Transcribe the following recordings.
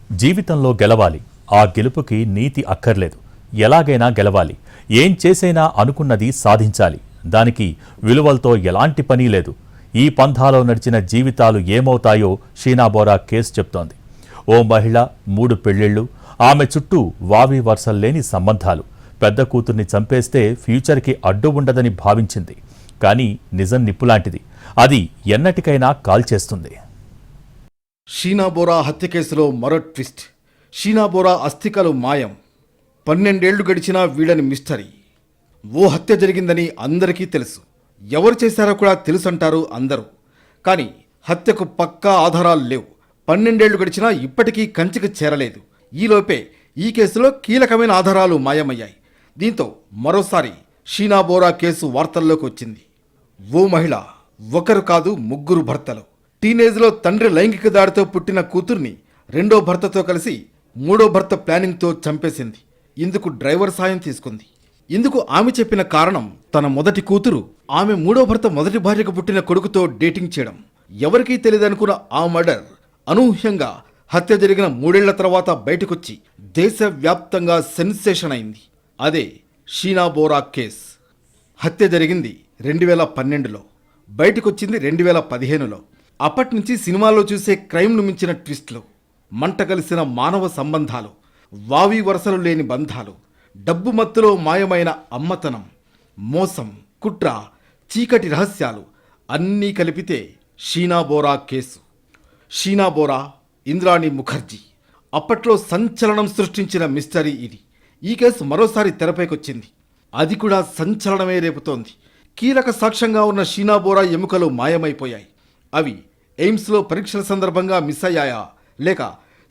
జీవితంలో గెలవాలి. ఆ గెలుపుకి నీతి అక్కర్లేదు. ఎలాగైనా గెలవాలి. ఏం చేసైనా అనుకున్నది సాధించాలి. దానికి విలువలతో ఎలాంటి పని లేదు. ఈ పంథాలో నడిచిన జీవితాలు ఏమవుతాయో షీనా బోరా కేసు చెప్తోంది. ఓ మహిళ, 3 పెళ్లిళ్లు, ఆమె చుట్టూ వావి వరుసల్లేని సంబంధాలు. పెద్ద కూతుర్ని చంపేస్తే ఫ్యూచర్కి అడ్డు ఉండదని భావించింది. కానీ నిజం నిప్పులాంటిది. అది ఎన్నటికైనా కాల్చేస్తుంది. షీనా బోరా హత్య కేసులో మరో ట్విస్ట్. షీనా బోరా అస్థికలు మాయం. 12 ఏళ్లు గడిచినా వీడని మిస్టరీ. ఓ హత్య జరిగిందని అందరికీ తెలుసు. ఎవరు చేశారో కూడా తెలుసంటారు అందరూ. కానీ హత్యకు పక్కా ఆధారాలు లేవు. 12 ఏళ్లు గడిచినా ఇప్పటికీ కంచికి చేరలేదు. ఈలోపే ఈ కేసులో కీలకమైన ఆధారాలు మాయమయ్యాయి. దీంతో మరోసారి షీనా బోరా కేసు వార్తల్లోకి వచ్చింది. ఓ మహిళ, ఒకరు కాదు 3 భర్తలు. టీనేజ్లో తండ్రి లైంగిక దాడితో పుట్టిన కూతుర్ని రెండో భర్తతో కలిసి మూడో భర్త ప్లానింగ్తో చంపేసింది. ఇందుకు డ్రైవర్ సాయం తీసుకుంది. ఇందుకు ఆమె చెప్పిన కారణం తన మొదటి కూతురు ఆమె మూడో భర్త మొదటి భార్యకు పుట్టిన కొడుకుతో డేటింగ్ చేయడం. ఎవరికీ తెలియదనుకున్న ఆ మర్డర్ అనూహ్యంగా హత్య జరిగిన 3 ఏళ్ల తర్వాత బయటకొచ్చి దేశవ్యాప్తంగా సెన్సేషన్ అయింది. అదే షీనా బోరా కేస్. హత్య జరిగింది 2012లో, బయటకొచ్చింది 2015లో. అప్పటి నుంచి సినిమాల్లో చూసే క్రైమ్ను మించిన ట్విస్ట్లు, మంట కలిసిన మానవ సంబంధాలు, వావి వరసలు లేని బంధాలు, డబ్బు మత్తులో మాయమైన అమ్మతనం, మోసం, కుట్ర, చీకటి రహస్యాలు అన్నీ కలిపితే షీనా బోరా కేసు. షీనా బోరా, ఇంద్రాణి ముఖర్జీ అప్పట్లో సంచలనం సృష్టించిన మిస్టరీ ఇది. ఈ కేసు మరోసారి తెరపైకొచ్చింది. అది కూడా సంచలనమే రేపుతోంది. కీలక సాక్ష్యంగా ఉన్న షీనా బోరా ఎముకలు మాయమైపోయాయి. అవి ఎయిమ్స్లో పరీక్షల సందర్భంగా మిస్ అయ్యాయా లేక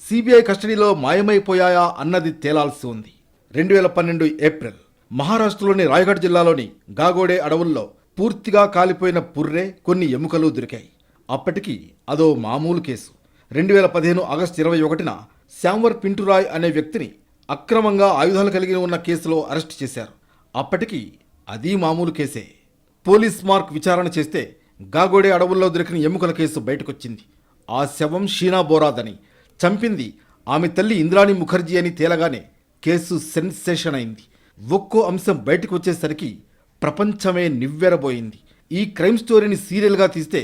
సిబిఐ కస్టడీలో మాయమైపోయాయా అన్నది తేలాల్సి ఉంది. 2012 ఏప్రిల్ మహారాష్ట్రలోని రాయగఢ్ జిల్లాలోని గాగోడే అడవుల్లో పూర్తిగా కాలిపోయిన పుర్రె, కొన్ని ఎముకలు దొరికాయి. అప్పటికి అదో మామూలు కేసు. 2015 ఆగస్టు 21న శ్యాంవర్ పింటురాయ్ అనే వ్యక్తిని అక్రమంగా ఆయుధాలు కలిగి ఉన్న కేసులో అరెస్ట్ చేశారు. అప్పటికి అది మామూలు కేసే. పోలీస్ మార్క్ విచారణ చేస్తే గాగోడే అడవుల్లో దొరికిన ఎముకల కేసు బయటకొచ్చింది. ఆ శవం షీనా బోరాదని, చంపింది ఆమె తల్లి ఇంద్రాణి ముఖర్జీ అని తేలగానే కేసు సెన్సేషన్ అయింది. ఒక్కో అంశం బయటకు వచ్చేసరికి ప్రపంచమే నివ్వెరబోయింది. ఈ క్రైమ్ స్టోరీని సీరియల్గా తీస్తే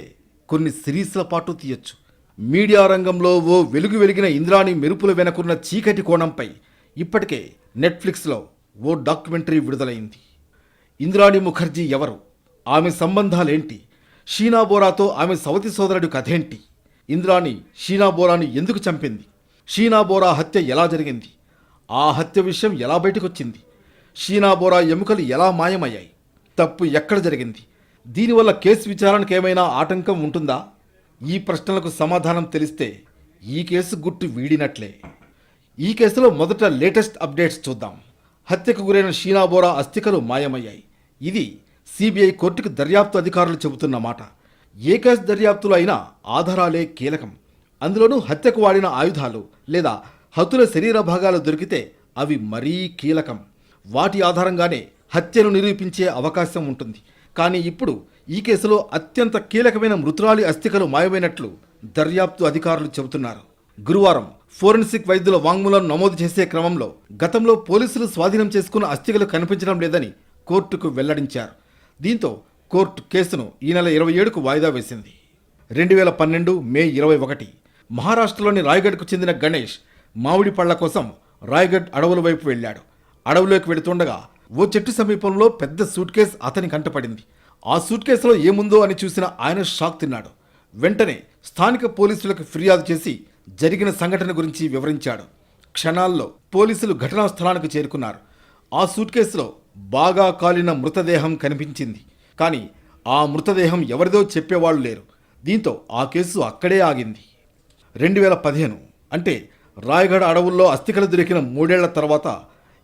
కొన్ని సిరీస్ల పాటు తీయొచ్చు. మీడియా రంగంలో ఓ వెలుగు వెలిగిన ఇంద్రాణి మెరుపుల వెనకున్న చీకటి కోణంపై ఇప్పటికే నెట్ఫ్లిక్స్లో ఓ డాక్యుమెంటరీ విడుదలైంది. ఇంద్రాణి ముఖర్జీ ఎవరు, ఆమె సంబంధాలేంటి, షీనా బోరాతో ఆమె సవతి సోదరుడి కథేంటి, ఇంద్రాణి షీనా బోరాని ఎందుకు చంపింది, షీనా బోరా హత్య ఎలా జరిగింది, ఆ హత్య విషయం ఎలా బయటకొచ్చింది, షీనా బోరా ఎముకలు ఎలా మాయమయ్యాయి, తప్పు ఎక్కడ జరిగింది, దీనివల్ల కేసు విచారణకు ఏమైనా ఆటంకం ఉంటుందా? ఈ ప్రశ్నలకు సమాధానం తెలిస్తే ఈ కేసు గుట్టు వీడినట్లే. ఈ కేసులో మొదట లేటెస్ట్ అప్డేట్స్ చూద్దాం. హత్యకు గురైన షీనా బోరా అస్థికలు మాయమయ్యాయి. ఇది సిబిఐ కోర్టుకు దర్యాప్తు అధికారులు చెబుతున్న మాట. ఏ కేసు దర్యాప్తులో అయినా ఆధారాలే కీలకం. అందులోనూ హత్యకు వాడిన ఆయుధాలు లేదా హతుల శరీర భాగాలు దొరికితే అవి మరీ కీలకం. వాటి ఆధారంగానే హత్యను నిరూపించే అవకాశం ఉంటుంది. కానీ ఇప్పుడు ఈ కేసులో అత్యంత కీలకమైన మృతురాలి అస్థికలు మాయమైనట్లు దర్యాప్తు అధికారులు చెబుతున్నారు. గురువారం ఫోరెన్సిక్ వైద్యుల వాంగ్మూలం నమోదు చేసే క్రమంలో గతంలో పోలీసులు స్వాధీనం చేసుకున్న అస్థికలు కనిపించడం లేదని కోర్టుకు వెల్లడించారు. దీంతో కోర్టు కేసును ఈ నెల 27కు వాయిదా వేసింది. 2012 మే 21 మహారాష్ట్రలోని రాయ్గఢ్కు చెందిన గణేష్ మామిడి పళ్ల కోసం రాయ్గఢ్ అడవుల వైపు వెళ్ళాడు. అడవులోకి వెళుతుండగా ఓ చెట్టు సమీపంలో పెద్ద సూట్ కేసు అతని కంటపడింది. ఆ సూట్ కేసులో ఏముందో అని చూసిన ఆయన షాక్ తిన్నాడు. వెంటనే స్థానిక పోలీసులకు ఫిర్యాదు చేసి జరిగిన సంఘటన గురించి వివరించాడు. క్షణాల్లో పోలీసులు ఘటనా స్థలానికి చేరుకున్నారు. ఆ సూట్ కేసులో బాగా కాలిన మృతదేహం కనిపించింది. కానీ ఆ మృతదేహం ఎవరిదో చెప్పేవాళ్లు లేరు. దీంతో ఆ కేసు అక్కడే ఆగింది. 2015 అంటే రాయ్గఢ్ అడవుల్లో అస్థికలు దొరికిన 3 ఏళ్ల తర్వాత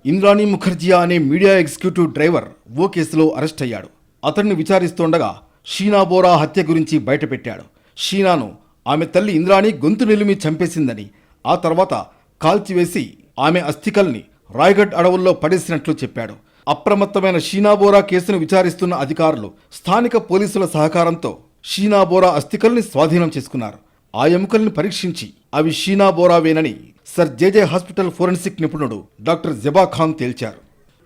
ఇంద్రాణి ముఖర్జియా అనే మీడియా ఎగ్జిక్యూటివ్ డ్రైవర్ ఓ కేసులో అరెస్ట్ అయ్యాడు. అతన్ని విచారిస్తుండగా షీనా బోరా హత్య గురించి బయటపెట్టాడు. షీనాను ఆమె తల్లి ఇంద్రాణి గొంతు నిలిమి చంపేసిందని, ఆ తర్వాత కాల్చివేసి ఆమె అస్థికల్ని రాయ్గఢ్ అడవుల్లో పడేసినట్లు చెప్పాడు. అప్రమత్తమైన షీనా బోరా కేసును విచారిస్తున్న అధికారులు స్థానిక పోలీసుల సహకారంతో షీనా బోరా అస్థికల్ని స్వాధీనం చేసుకున్నారు. ఆ ఎముకల్ని పరీక్షించి అవి షీనా బోరావేనని సర్ జేజే హాస్పిటల్ ఫోరెన్సిక్ నిపుణుడు డాక్టర్ జబా ఖాన్ తేల్చారు.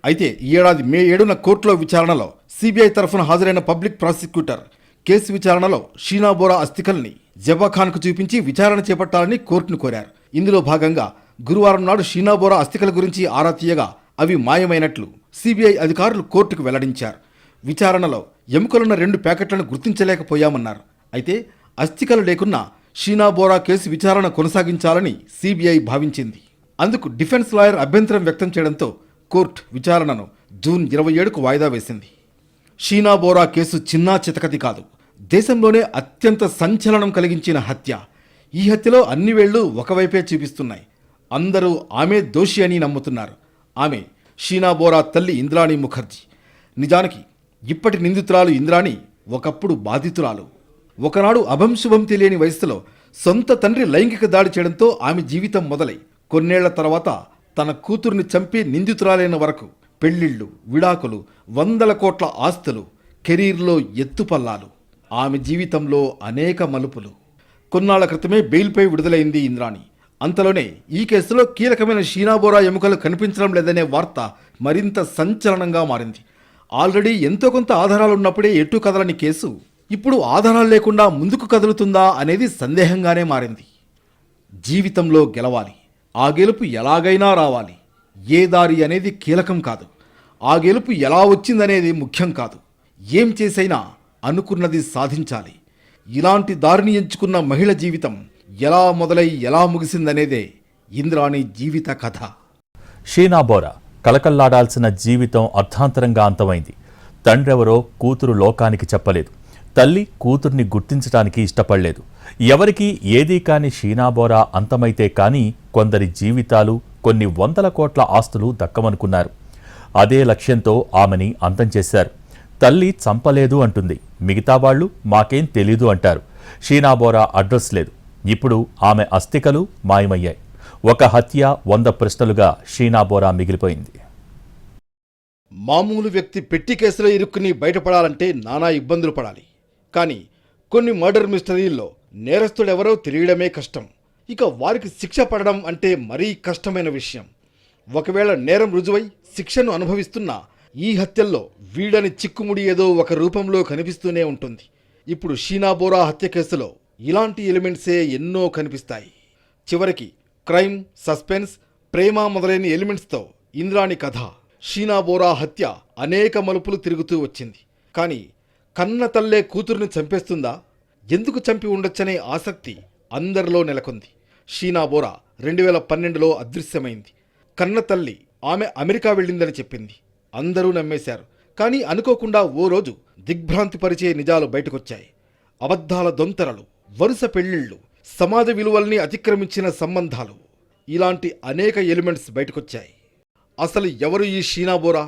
అయితే ఈ ఏడాది మే 7న కోర్టులో విచారణలో సిబిఐ తరఫున హాజరైన పబ్లిక్ ప్రాసిక్యూటర్ కేసు విచారణలో షీనా బోరా అస్థికల్ని జబా ఖాన్కు చూపించి విచారణ చేపట్టాలని కోర్టును కోరారు. ఇందులో భాగంగా గురువారం నాడు షీనా బోరా అస్థికల గురించి ఆరా తీయగా అవి మాయమైనట్లు సిబిఐ అధికారులు కోర్టుకు వెల్లడించారు. విచారణలో ఎముకలున్న 2 ప్యాకెట్లను గుర్తించలేకపోయామన్నారు. అయితే అస్థికలు లేకున్నా షీనా బోరా కేసు విచారణ కొనసాగించాలని సిబిఐ భావించింది. అందుకు డిఫెన్స్ లాయర్ అభ్యంతరం వ్యక్తం చేయడంతో కోర్టు విచారణను జూన్ 27కు వాయిదా వేసింది. షీనా బోరా కేసు చిన్నా చితకది కాదు. దేశంలోనే అత్యంత సంచలనం కలిగించిన హత్య. ఈ హత్యలో అన్ని వేళ్లు ఒకవైపే చూపిస్తున్నాయి. అందరూ ఆమె దోషి అని నమ్ముతున్నారు. ఆమె షీనా బోరా తల్లి ఇంద్రాణి ముఖర్జీ. నిజానికి ఇప్పటి నిందితురాలు ఇంద్రాణి ఒకప్పుడు బాధితురాలు. ఒకనాడు అభంశుభం తెలియని వయసులో సొంత తండ్రి లైంగిక దాడి చేయడంతో ఆమె జీవితం మొదలై కొన్నేళ్ల తర్వాత తన కూతుర్ని చంపి నిందితురాలైన వరకు పెళ్లిళ్ళు, విడాకులు, 100 కోట్ల ఆస్తులు, కెరీర్లో ఎత్తుపల్లాలు, ఆమె జీవితంలో అనేక మలుపులు. కొన్నాళ్ల క్రితమే బెయిల్పై విడుదలైంది ఇంద్రాణి. అంతలోనే ఈ కేసులో కీలకమైన షీనా బోరా ఎముకలు కనిపించడం లేదనే వార్త మరింత సంచలనంగా మారింది. ఆల్రెడీ ఎంతో కొంత ఆధారాలున్నప్పుడే ఎటు కదలని కేసు ఇప్పుడు ఆధారాలు లేకుండా ముందుకు కదులుతుందా అనేది సందేహంగానే మారింది. జీవితంలో గెలవాలి, ఆ గెలుపు ఎలాగైనా రావాలి. ఏ దారి అనేది కీలకం కాదు, ఆ గెలుపు ఎలా వచ్చిందనేది ముఖ్యం కాదు. ఏం చేసైనా అనుకున్నది సాధించాలి. ఇలాంటి దారిని ఎంచుకున్న మహిళ జీవితం ఎలా మొదలై ఎలా ముగిసిందనేదే ఇంద్రాణి జీవిత కథ. షీనా బోరా కలకల్లాడాల్సిన జీవితం అర్థాంతరంగా అంతమైంది. తండ్రెవరో కూతురు లోకానికి చెప్పలేదు. తల్లి కూతుర్ని గుర్తించడానికి ఇష్టపడలేదు. ఎవరికీ ఏదీ కాని షీనా బోరా అంతమైతే కానీ కొందరి జీవితాలు, కొన్ని 100 కోట్ల ఆస్తులు దక్కమనుకున్నారు. అదే లక్ష్యంతో ఆమెని అంతం చేశారు. తల్లి చంపలేదు అంటుంది, మిగతా వాళ్ళు మాకేం తెలీదు అంటారు. షీనా బోరా అడ్రస్ లేదు. ఇప్పుడు ఆమె అస్థికలు మాయమయ్యాయి. ఒక హత్య 100 ప్రశ్నలుగా షీనా బోరా మిగిలిపోయింది. మామూలు వ్యక్తి పెట్టి కేసులో ఇరుక్కుని బయటపడాలంటే నానా ఇబ్బందులు పడాలి. కానీ కొన్ని మర్డర్ మిస్టరీల్లో నేరస్తుడెవరో తెలియడమే కష్టం. ఇక వారికి శిక్ష పడడం అంటే మరీ కష్టమైన విషయం. ఒకవేళ నేరం రుజువై శిక్షను అనుభవిస్తున్నా ఈ హత్యల్లో వీడని చిక్కుముడి ఏదో ఒక రూపంలో కనిపిస్తూనే ఉంటుంది. ఇప్పుడు షీనా బోరా హత్య కేసులో ఇలాంటి ఎలిమెంట్సే ఎన్నో కనిపిస్తాయి. చివరికి క్రైమ్, సస్పెన్స్, ప్రేమ మొదలైన ఎలిమెంట్స్తో ఇంద్రాణి కథ, షీనా బోరా హత్య అనేక మలుపులు తిరుగుతూ వచ్చింది. కానీ కన్న తల్లే కూతురుని చంపేస్తుందా? ఎందుకు చంపి ఉండొచ్చనే ఆసక్తి అందరిలో నెలకొంది. షీనా బోరా 2012లో అదృశ్యమైంది. కన్న తల్లి ఆమె అమెరికా వెళ్ళిందని చెప్పింది. అందరూ నమ్మేశారు. కానీ అనుకోకుండా ఓ రోజు దిగ్భ్రాంతిపరిచే నిజాలు బయటకొచ్చాయి. అబద్ధాల దొంతరలు, వరుస పెళ్లిళ్ళు, సమాజ విలువల్ని అతిక్రమించిన సంబంధాలు, ఇలాంటి అనేక ఎలిమెంట్స్ బయటకొచ్చాయి. అసలు ఎవరు ఈ షీనా బోరా?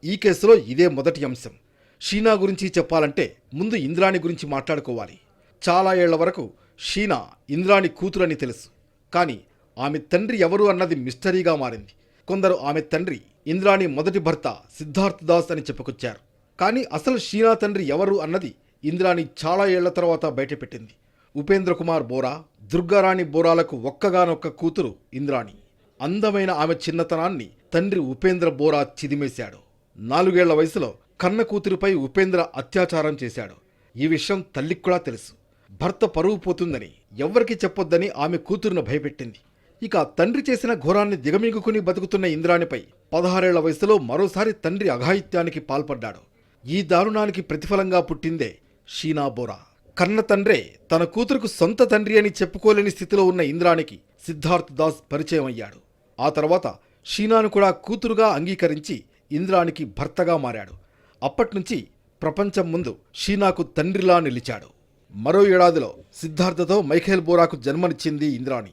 ఈ కేసులో ఇదే మొదటి అంశం. షీనా గురించి చెప్పాలంటే ముందు ఇంద్రాణి గురించి మాట్లాడుకోవాలి. చాలా ఏళ్ల వరకు షీనా ఇంద్రాణి కూతురని తెలుసు. కానీ ఆమె తండ్రి ఎవరు అన్నది మిస్టరీగా మారింది. కొందరు ఆమె తండ్రి ఇంద్రాణి మొదటి భర్త సిద్ధార్థ్ దాస్ అని చెప్పుకొచ్చారు. కానీ అసలు షీనా తండ్రి ఎవరు అన్నది ఇంద్రాణి చాలా ఏళ్ల తర్వాత బయటపెట్టింది. ఉపేంద్ర కుమార్ బోరా, దుర్గారాణి బోరాలకు ఒక్కగానొక్క కూతురు ఇంద్రాణి. అందమైన ఆమె చిన్నతనాన్ని తండ్రి ఉపేంద్ర బోరా చిదిమేశాడు. 4 ఏళ్ల వయసులో కన్న కూతురిపై ఉపేంద్ర అత్యాచారం చేశాడు. ఈ విషయం తల్లికి కూడా తెలుసు. భర్త పరువు పోతుందని, ఎవ్వరికీ చెప్పొద్దని ఆమె కూతురును భయపెట్టింది. ఇక తండ్రి చేసిన ఘోరాన్ని దిగమింగుకుని బతుకుతున్న ఇంద్రాణిపై 16 ఏళ్ల వయసులో మరోసారి తండ్రి అఘాయిత్యానికి పాల్పడ్డాడు. ఈ దారుణానికి ప్రతిఫలంగా పుట్టిందే షీనా బోరా. కన్న తండ్రే తన కూతురుకు సొంత తండ్రి అని చెప్పుకోలేని స్థితిలో ఉన్న ఇంద్రాణికి సిద్ధార్థ్ దాస్ పరిచయం అయ్యాడు. ఆ తర్వాత షీనాను కూడా కూతురుగా అంగీకరించి ఇంద్రాణికి భర్తగా మారాడు. అప్పట్నుంచి ప్రపంచం ముందు షీనాకు తండ్రిలా నిలిచాడు. మరో ఏడాదిలో సిద్ధార్థతో మైఖేల్ బోరాకు జన్మనిచ్చింది ఇంద్రాణి.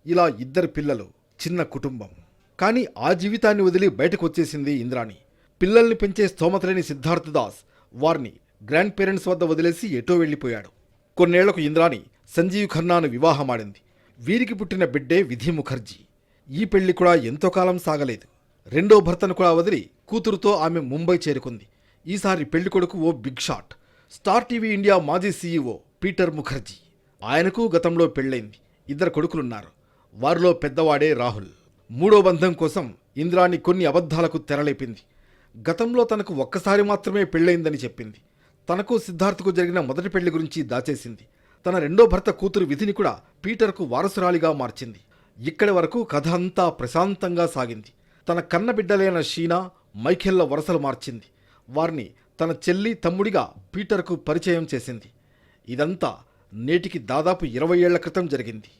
ఇలా 2 పిల్లలు, చిన్న కుటుంబం. కానీ ఆ జీవితాన్ని వదిలి బయటకు వచ్చేసింది ఇంద్రాణి. పిల్లల్ని పెంచే స్తోమత లేని సిద్ధార్థ్ దాస్ వారిని గ్రాండ్ పేరెంట్స్ వద్ద వదిలేసి ఎటో వెళ్ళిపోయాడు. కొన్నేళ్లకు ఇంద్రాణి సంజీవ్ ఖన్నాను వివాహమాడింది. వీరికి పుట్టిన బిడ్డే విధి ముఖర్జీ. ఈ పెళ్లి కూడా ఎంతో కాలం సాగలేదు. రెండో భర్తను కూడా వదిలి కూతురుతో ఆమె ముంబై చేరుకుంది. ఈసారి పెళ్లి కొడుకు ఓ big shot, star TV India మాజీ సీఈఓ పీటర్ ముఖర్జీ. ఆయనకు గతంలో పెళ్లైంది. 2 కొడుకులున్నారు. వారిలో పెద్దవాడే రాహుల్. మూడో బంధం కోసం ఇంద్రాణి కొన్ని అబద్ధాలకు తెరలేపింది. గతంలో తనకు ఒక్కసారి మాత్రమే పెళ్ళయిందని చెప్పింది. తనకు సిద్ధార్థకు జరిగిన మొదటి పెళ్లి గురించి దాచేసింది. తన రెండో భర్త కూతురు విధిని కూడా పీటర్కు వారసురాలిగా మార్చింది. ఇక్కడి వరకు కథ అంతా ప్రశాంతంగా సాగింది. తన కన్నబిడ్డలైన షీనా, మైఖేల్ల వరసలు మార్చింది. వారిని తన చెల్లి, తమ్ముడిగా పీటర్కు పరిచయం చేసింది. ఇదంతా నేటికి దాదాపు 20 ఏళ్ల క్రితం జరిగింది.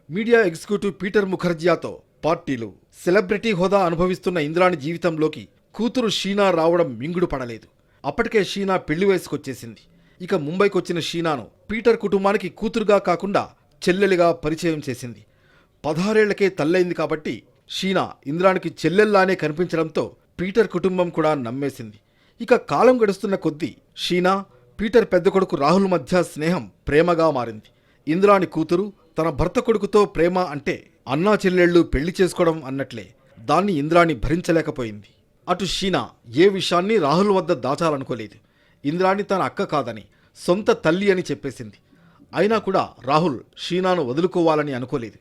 మీడియా ఎగ్జిక్యూటివ్ పీటర్ ముఖర్జియాతో పార్టీలు, సెలబ్రిటీ హోదా అనుభవిస్తున్న ఇంద్రాణి జీవితంలోకి కూతురు షీనా రావడం మింగుడు పడలేదు. అప్పటికే షీనా పెళ్లి వయసుకొచ్చేసింది. ఇక ముంబైకొచ్చిన షీనాను పీటర్ కుటుంబానికి కూతురుగా కాకుండా చెల్లెలిగా పరిచయం చేసింది. 16 ఏళ్లకే తల్లైంది కాబట్టి షీనా ఇంద్రానికి చెల్లెల్లానే కనిపించడంతో పీటర్ కుటుంబం కూడా నమ్మేసింది. ఇక కాలం గడుస్తున్న కొద్దీ షీనా, పీటర్ పెద్ద కొడుకు రాహుల్ మధ్య స్నేహం ప్రేమగా మారింది. ఇంద్రాణి కూతురు తన భర్త కొడుకుతో ప్రేమ అంటే అన్నా చెల్లెళ్ళు పెళ్లి చేసుకోవడం అన్నట్లే. దాన్ని ఇంద్రాణి భరించలేకపోయింది. అటు షీనా ఏ విషయాన్ని రాహుల్ వద్ద దాచాలనుకోలేదు. ఇంద్రాణి తన అక్క కాదని, సొంత తల్లి అని చెప్పేసింది. అయినా కూడా రాహుల్ షీనాను వదులుకోవాలని అనుకోలేదు.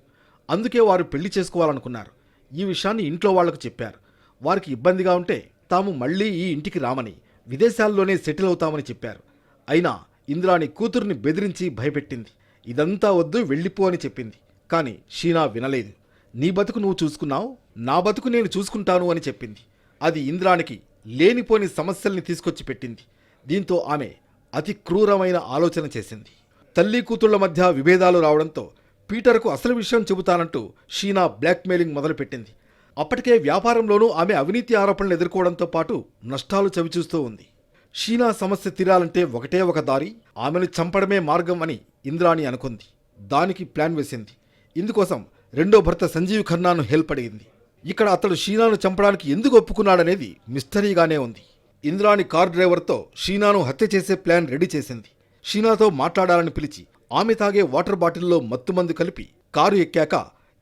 అందుకే వారు పెళ్లి చేసుకోవాలనుకున్నారు. ఈ విషయాన్ని ఇంట్లో వాళ్లకు చెప్పారు. వారికి ఇబ్బందిగా ఉంటే తాము మళ్లీ ఈ ఇంటికి రామని, విదేశాల్లోనే సెటిల్ అవుతామని చెప్పారు. అయినా ఇంద్రాణి కూతుర్ని బెదిరించి భయపెట్టింది. ఇదంతా వద్దు, వెళ్ళిపో అని చెప్పింది. కానీ షీనా వినలేదు. నీ బతుకు నువ్వు చూసుకున్నావు, నా బతుకు నేను చూసుకుంటాను అని చెప్పింది. అది ఇంద్రానికి లేనిపోని సమస్యల్ని తీసుకొచ్చి పెట్టింది. దీంతో ఆమె అతి క్రూరమైన ఆలోచన చేసింది. తల్లి కూతుళ్ల మధ్య విభేదాలు రావడంతో పీటర్కు అసలు విషయం చెబుతానంటూ షీనా బ్లాక్మెయిలింగ్ మొదలుపెట్టింది. అప్పటికే వ్యాపారంలోనూ ఆమె అవినీతి ఆరోపణలు ఎదుర్కోవడంతో పాటు నష్టాలు చవిచూస్తూ ఉంది. షీనా సమస్య తీరాలంటే ఒకటే ఒక దారి, ఆమెను చంపడమే మార్గం అని ఇంద్రాణి అనుకుంది. దానికి ప్లాన్ వేసింది. ఇందుకోసం రెండో భర్త సంజీవ్ ఖన్నాను హెల్ప్ అడిగింది. ఇక్కడ అతడు షీనాను చంపడానికి ఎందుకు ఒప్పుకున్నాడనేది మిస్టరీగానే ఉంది. ఇంద్రాణి కార్ డ్రైవర్తో షీనాను హత్య చేసే ప్లాన్ రెడీ చేసింది. షీనాతో మాట్లాడాలని పిలిచి ఆమె తాగే వాటర్ బాటిల్లో మత్తుమందు కలిపి కారు ఎక్కాక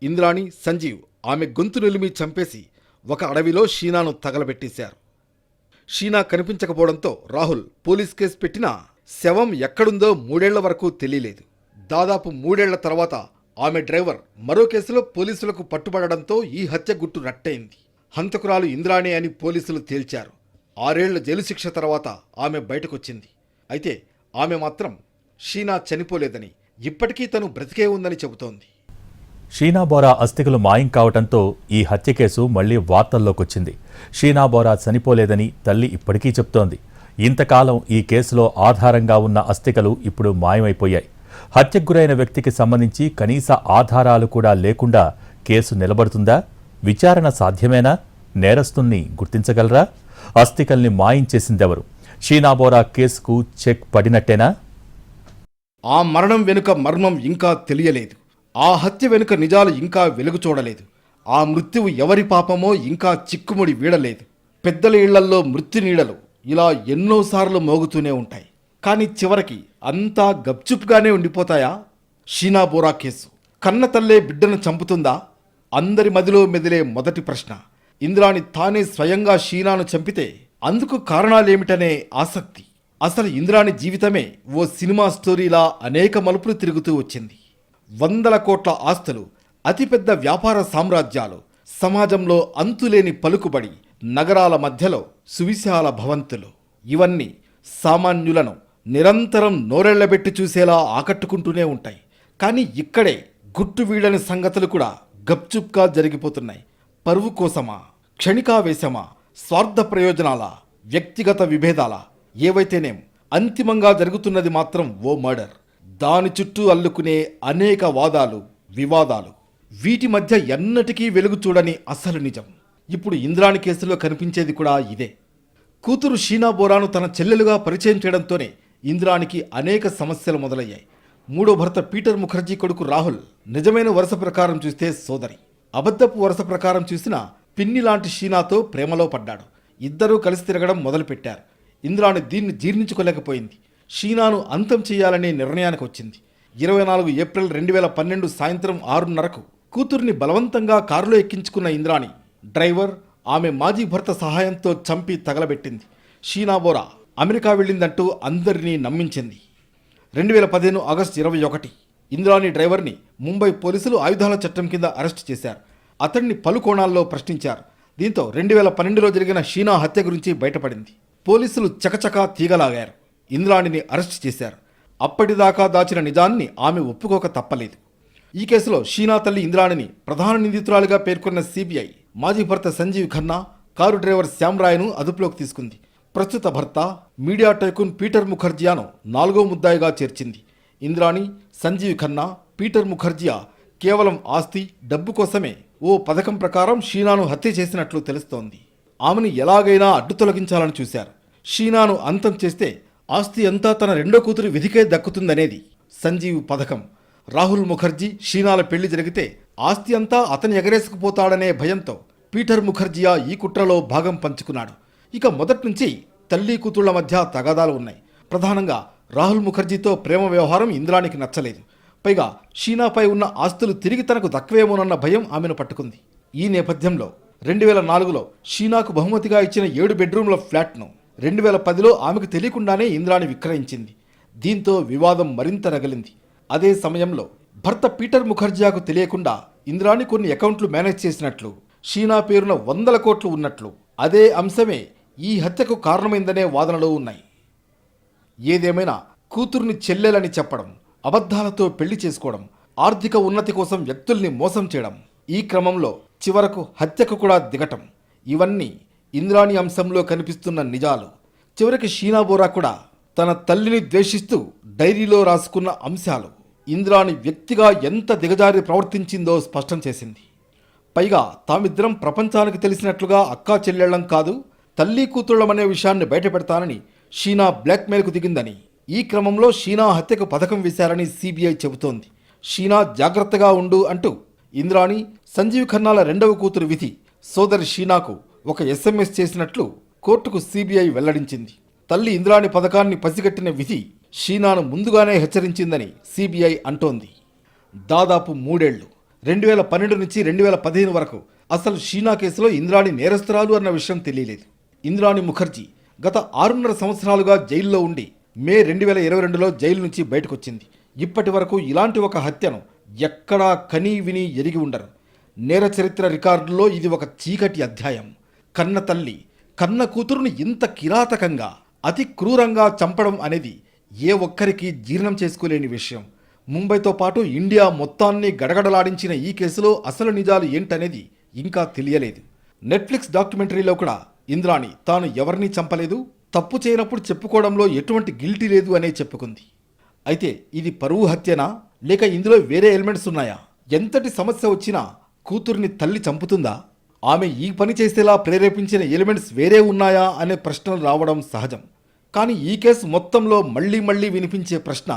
ఇంద్రాణి, సంజీవ్ ఆమె గొంతు నిలిమి చంపేసి ఒక అడవిలో షీనాను తగలబెట్టేశారు. షీనా కనిపించకపోవడంతో రాహుల్ పోలీస్ కేసు పెట్టినా శవం ఎక్కడుందో 3 ఏళ్ల వరకు తెలియలేదు. దాదాపు 3 ఏళ్ల తర్వాత ఆమె డ్రైవర్ మరో కేసులో పోలీసులకు పట్టుబడడంతో ఈ హత్య గుట్టు రట్టయింది. హంతకురాలు ఇంద్రాణి అని పోలీసులు తేల్చారు. 6 ఏళ్ల జైలు శిక్ష తర్వాత ఆమె బయటకొచ్చింది. అయితే ఆమె మాత్రం షీనా చనిపోలేదని, ఇప్పటికీ తను బ్రతికే ఉందని చెబుతోంది. షీనా బోరా అస్థికలు మాయం కావడంతో ఈ హత్య కేసు మళ్లీ వార్తల్లోకొచ్చింది. షీనా బోరా చనిపోలేదని తల్లి ఇప్పటికీ చెప్తోంది. ఇంతకాలం ఈ కేసులో ఆధారంగా ఉన్న అస్థికలు ఇప్పుడు మాయమైపోయాయి. హత్యకు గురైన వ్యక్తికి సంబంధించి కనీస ఆధారాలు కూడా లేకుండా కేసు నిలబడుతుందా? విచారణ సాధ్యమేనా? నేరస్తుల్ని గుర్తించగలరా? అస్థికల్ని మాయం చేసిందెవరు? షీనా బోరా కేసుకు చెక్ పడినట్టేనా? ఆ మరణం వెనుక మర్మం ఇంకా తెలియలేదు. ఆ హత్య వెనుక నిజాలు ఇంకా వెలుగు చూడలేదు. ఆ మృత్యువు ఎవరి పాపమో ఇంకా చిక్కుముడి వీడలేదు. పెద్దల ఇళ్లల్లో మృత్యు నీడలు ఇలా ఎన్నోసార్లు మోగుతూనే ఉంటాయి. కానీ చివరికి అంతా గప్చుప్గానే ఉండిపోతాయా? షీనా బోరా కేసు కన్న తల్లే బిడ్డను చంపుతుందా? అందరి మదిలో మెదిలే మొదటి ప్రశ్న. ఇంద్రాణి తానే స్వయంగా షీనాను చంపితే అందుకు కారణాలేమిటనే ఆసక్తి. అసలు ఇంద్రాణి జీవితమే ఓ సినిమా స్టోరీలా అనేక మలుపులు తిరుగుతూ వచ్చింది. 100 కోట్ల ఆస్తులు, అతిపెద్ద వ్యాపార సామ్రాజ్యాలు, సమాజంలో అంతులేని పలుకుబడి, నగరాల మధ్యలో సువిశాల భవంతులు, ఇవన్నీ సామాన్యులను నిరంతరం నోరెళ్లబెట్టి చూసేలా ఆకట్టుకుంటూనే ఉంటాయి. కానీ ఇక్కడే గుట్టు వీడని సంగతులు కూడా గప్చుప్గా జరిగిపోతున్నాయి. పరువు కోసమా, క్షణికావేశమా, స్వార్థ ప్రయోజనాల, వ్యక్తిగత విభేదాల, ఏవైతేనేం అంతిమంగా జరుగుతున్నది మాత్రం ఓ మర్డర్. దాని చుట్టూ అల్లుకునే అనేక వాదాలు, వివాదాలు, వీటి మధ్య ఎన్నటికీ వెలుగు చూడని అసలు నిజం ఇప్పుడు ఇంద్రాణి కేసులో కనిపించేది కూడా ఇదే. కూతురు షీనా బోరాను తన చెల్లెలుగా పరిచయం చేయడంతోనే ఇంద్రాణికి అనేక సమస్యలు మొదలయ్యాయి. మూడో భర్త పీటర్ ముఖర్జీ కొడుకు రాహుల్ నిజమైన వరుస ప్రకారం చూస్తే సోదరి, అబద్ధపు వరుస ప్రకారం చూసిన పిన్ని లాంటి షీనాతో ప్రేమలో పడ్డాడు. ఇద్దరూ కలిసి తిరగడం మొదలుపెట్టారు. ఇంద్రాణి దీన్ని జీర్ణించుకోలేకపోయింది. షీనాను అంతం చేయాలనే నిర్ణయానికి వచ్చింది. 24 ఏప్రిల్ 2012 సాయంత్రం 6:30కు కూతుర్ని బలవంతంగా కారులో ఎక్కించుకున్న ఇంద్రాణి డ్రైవర్, ఆమె మాజీ భర్త సహాయంతో చంపి తగలబెట్టింది. షీనా బోరా అమెరికా వెళ్ళిందంటూ అందరినీ నమ్మించింది. 2015 ఆగస్టు 21 ఇంద్రాణి డ్రైవర్ని ముంబై పోలీసులు ఆయుధాల చట్టం కింద అరెస్ట్ చేశారు. అతడిని పలు కోణాల్లో ప్రశ్నించారు. దీంతో 2012లో జరిగిన షీనా హత్య గురించి బయటపడింది. పోలీసులు చకచకా తీగలాగారు. ఇంద్రాణిని అరెస్ట్ చేశారు. అప్పటిదాకా దాచిన నిజాన్ని ఆమె ఒప్పుకోక తప్పలేదు. ఈ కేసులో షీనా తల్లి ఇంద్రాణిని ప్రధాన నిందితురాలిగా పేర్కొన్న సిబిఐ మాజీ భర్త సంజీవ్ ఖన్నా, కారు డ్రైవర్ శ్యామ్రాయ్ను అదుపులోకి తీసుకుంది. ప్రస్తుత భర్త మీడియా టైకూన్ పీటర్ ముఖర్జియాను 4వ ముద్దాయిగా చేర్చింది. ఇంద్రాణి, సంజీవ్ ఖన్నా, పీటర్ ముఖర్జియా కేవలం ఆస్తి, డబ్బు కోసమే ఓ పథకం ప్రకారం షీనాను హత్య చేసినట్లు తెలుస్తోంది. ఆమెను ఎలాగైనా అడ్డు తొలగించాలని చూశారు. షీనాను అంతం చేస్తే ఆస్తి అంతా తన రెండో కూతురు విధికే దక్కుతుందనేది సంజీవ్ పథకం. రాహుల్ ముఖర్జీ, షీనాల పెళ్లి జరిగితే ఆస్తి అంతా అతను ఎగరేసుకుపోతాడనే భయంతో పీటర్ ముఖర్జియా ఈ కుట్రలో భాగం పంచుకున్నాడు. ఇక మొదటి నుంచి తల్లి కూతుళ్ల మధ్య తగాదాలు ఉన్నాయి. ప్రధానంగా రాహుల్ ముఖర్జీతో ప్రేమ వ్యవహారం ఇంద్రానికి నచ్చలేదు. పైగా షీనాపై ఉన్న ఆస్తులు తిరిగి తనకు దక్కవేమోనన్న భయం ఆమెను పట్టుకుంది. ఈ నేపథ్యంలో 2004లో షీనాకు బహుమతిగా ఇచ్చిన 7 బెడ్రూమ్ల ఫ్లాట్ను 2010లో ఆమెకు తెలియకుండానే ఇంద్రాణి విక్రయించింది. దీంతో వివాదం మరింత రగిలింది. అదే సమయంలో భర్త పీటర్ ముఖర్జియాకు తెలియకుండా ఇంద్రాణి కొన్ని అకౌంట్లు మేనేజ్ చేసినట్లు, షీనా పేరున 100 కోట్లు ఉన్నట్లు, అదే అంశమే ఈ హత్యకు కారణమైందనే వాదనలు ఉన్నాయి. ఏదేమైనా కూతుర్ని చెల్లెలని చెప్పడం, అబద్ధాలతో పెళ్లి చేసుకోవడం, ఆర్థిక ఉన్నతి కోసం వ్యక్తుల్ని మోసం చేయడం, ఈ క్రమంలో చివరకు హత్యకు కూడా దిగటం, ఇవన్నీ ఇంద్రాణి అంశంలో కనిపిస్తున్న నిజాలు. చివరికి షీనా బోరా కూడా తన తల్లిని ద్వేషిస్తూ డైరీలో రాసుకున్న అంశాలు ఇంద్రాణి వ్యక్తిగా ఎంత దిగజారి ప్రవర్తించిందో స్పష్టం చేసింది. పైగా తామిద్దరం ప్రపంచానికి తెలిసినట్లుగా అక్కా చెల్లెళ్ళం కాదు, తల్లి కూతుళ్ళమనే విషయాన్ని బయటపెడతానని షీనా బ్లాక్మెయిల్కు దిగిందని, ఈ క్రమంలో షీనా హత్యకు పథకం వేశారని సిబిఐ చెబుతోంది. షీనా జాగ్రత్తగా ఉండు అంటూ ఇంద్రాణి, సంజీవ్ ఖన్నాల రెండవ కూతురు విధి సోదరి షీనాకు ఒక SMS చేసినట్లు కోర్టుకు సిబిఐ వెల్లడించింది. తల్లి ఇంద్రాణి పథకాన్ని పసిగట్టిన విధి షీనాను ముందుగానే హెచ్చరించిందని సిబిఐ అంటోంది. దాదాపు 3 ఏళ్లు 2012 నుంచి 2015 వరకు అసలు షీనా కేసులో ఇంద్రాణి నేరస్తురాలు అన్న విషయం తెలియలేదు. ఇంద్రాణి ముఖర్జీ గత 6.5 సంవత్సరాలుగా జైల్లో ఉండి మే 2022లో జైలు నుంచి బయటకొచ్చింది. ఇప్పటి వరకు ఇలాంటి ఒక హత్యను ఎక్కడా కనీ విని ఎరిగి ఉండరు. నేర చరిత్ర రికార్డుల్లో ఇది ఒక చీకటి అధ్యాయం. కన్న తల్లి కన్న కూతురుని ఇంత కిరాతకంగా, అతి క్రూరంగా చంపడం అనేది ఏ ఒక్కరికి జీర్ణం చేసుకోలేని విషయం. ముంబైతో పాటు ఇండియా మొత్తాన్ని గడగడలాడించిన ఈ కేసులో అసలు నిజాలు ఏంటనేది ఇంకా తెలియలేదు. నెట్ఫ్లిక్స్ డాక్యుమెంటరీలో కూడా ఇంద్రాణి తాను ఎవరిని చంపలేదు, తప్పు చేయనప్పుడు చెప్పుకోవడంలో ఎటువంటి గిల్టీ లేదు అనే చెప్పుకుంది. అయితే ఇది పరువు హత్యనా, లేక ఇందులో వేరే ఎలిమెంట్స్ ఉన్నాయా? ఎంతటి సమస్య వచ్చినా కూతుర్ని తల్లి చంపుతుందా? ఆమె ఈ పని చేసేలా ప్రేరేపించిన ఎలిమెంట్స్ వేరే ఉన్నాయా అనే ప్రశ్నలు రావడం సహజం. కానీ ఈ కేసు మొత్తంలో మళ్లీ మళ్లీ వినిపించే ప్రశ్న,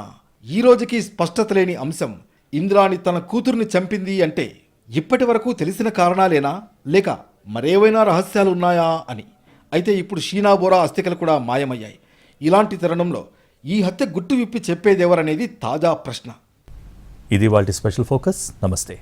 ఈ రోజుకి స్పష్టత లేని అంశం, ఇంద్రాణి తన కూతుర్ని చంపింది అంటే ఇప్పటి వరకు తెలిసిన కారణాలేనా, లేక మరేవైనా రహస్యాలు ఉన్నాయా అని. అయితే ఇప్పుడు షీనా బోరా అస్థికలు కూడా మాయమయ్యాయి. ఇలాంటి తరుణంలో ఈ హత్య గుట్టు విప్పి చెప్పేదెవరనేది తాజా ప్రశ్న. ఇది వాటి స్పెషల్ ఫోకస్. నమస్తే.